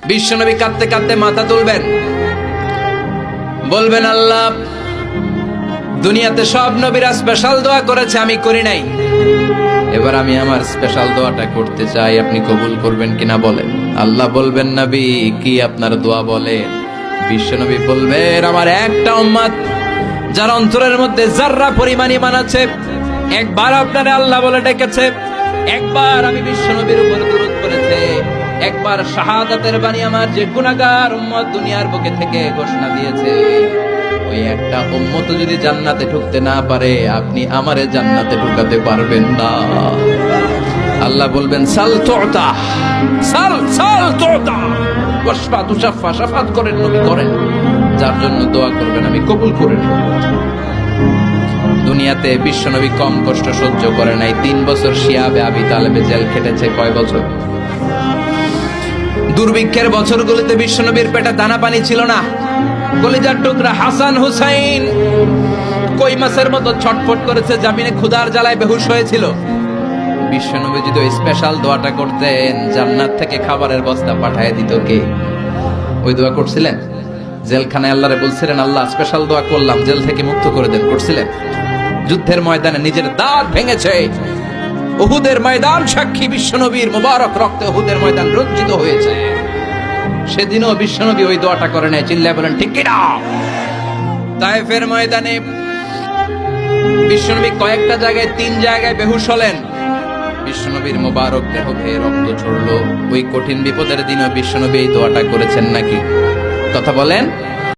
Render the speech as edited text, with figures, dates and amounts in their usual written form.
বিশ্বনবী কাঁদতে কাঁদতে মাথা তুলবেন, বলবেন আল্লাহ, দুনিয়াতে সব নবীরা স্পেশাল দোয়া করেছে, আমি করি নাই, এবার আমি আমার স্পেশাল দোয়াটা করতে চাই, আপনি কবুল করবেন কিনা বলেন। আল্লাহ বলবেন, নবী কি আপনার দোয়া বলেন? বিশ্বনবী বলবেন, আমার একটা উম্মত যার অন্তরের মধ্যে যাররা পরিমাণ ঈমান আছে, একবার আপনারে আল্লাহ বলে ডেকেছে, একবার আমি বিশ্বনবীর উপর দুরূদ পড়েছে, একবার শাহাদাতের বাণী আমার যে গুনাহগার উম্মত দুনিয়ার বুকে থেকে ঘোষণা দিয়েছে, ওই একটা উম্মত যদি জান্নাতে ঢুকতে না পারে, আপনি আমারে জান্নাতে ঢুকাতে পারবেন না। আল্লাহ বলবেন, সাল তুতা, সাল সাল তুতা, ওয়াশফা তুশাফা, শাফাত করেন নবী করেন, যার জন্য দোয়া করবেন আমি কবুল করে নেব। দুনিয়াতে বিশ্বনবী কম কষ্ট সহ্য করে নাই। 3 বছর শিয়াবে আবি তালেবে জেল খেটেছে। কয় বছর? দুর্ভিক্ষের বছরগুলিতে বিশ্বনবীর পেটে দানা পানি ছিল না। কলিজার টুকরা হাসান হুসাইন কই মাছের মতো ছটফট করেছে, জামিনে ক্ষুধার জ্বালায় বেহুশ হয়েছিল। বিশ্বনবী যদি ওই স্পেশাল দোয়াটা করতেন, জান্নাত থেকে খাবারের বস্তা পাঠিয়ে দিত কে? ওই দোয়া করছিলেন? জেলখানায় আল্লাহরে বলছিলেন, আল্লাহ স্পেশাল দোয়া করলাম, জেল থেকে মুক্ত করে দেন, করছিলেন? যুদ্ধের ময়দানে নিজের দাঁত ভেঙেছে, উহুদের ময়দান সাক্ষী, বিশ্বনবীর মুবারক রক্তে উহুদের ময়দান রঞ্জিত হয়েছে। সেদিনও বিশ্বনবী ওই দোয়াটা করে নাই। চিল্লায় বলেন ঠিক কিনা? তায়েফের ময়দানে বিশ্বনবী কয়েকটা জায়গায়, 3 জায়গায় বেহুশ হলেন। বিশ্বনবীর মুবারক দেহ বেয়ে রক্ত ঝরলো। ওই কঠিন বিপদের দিনও বিশ্বনবী এই দোয়াটা করেছেন নাকি? কথা বলেন।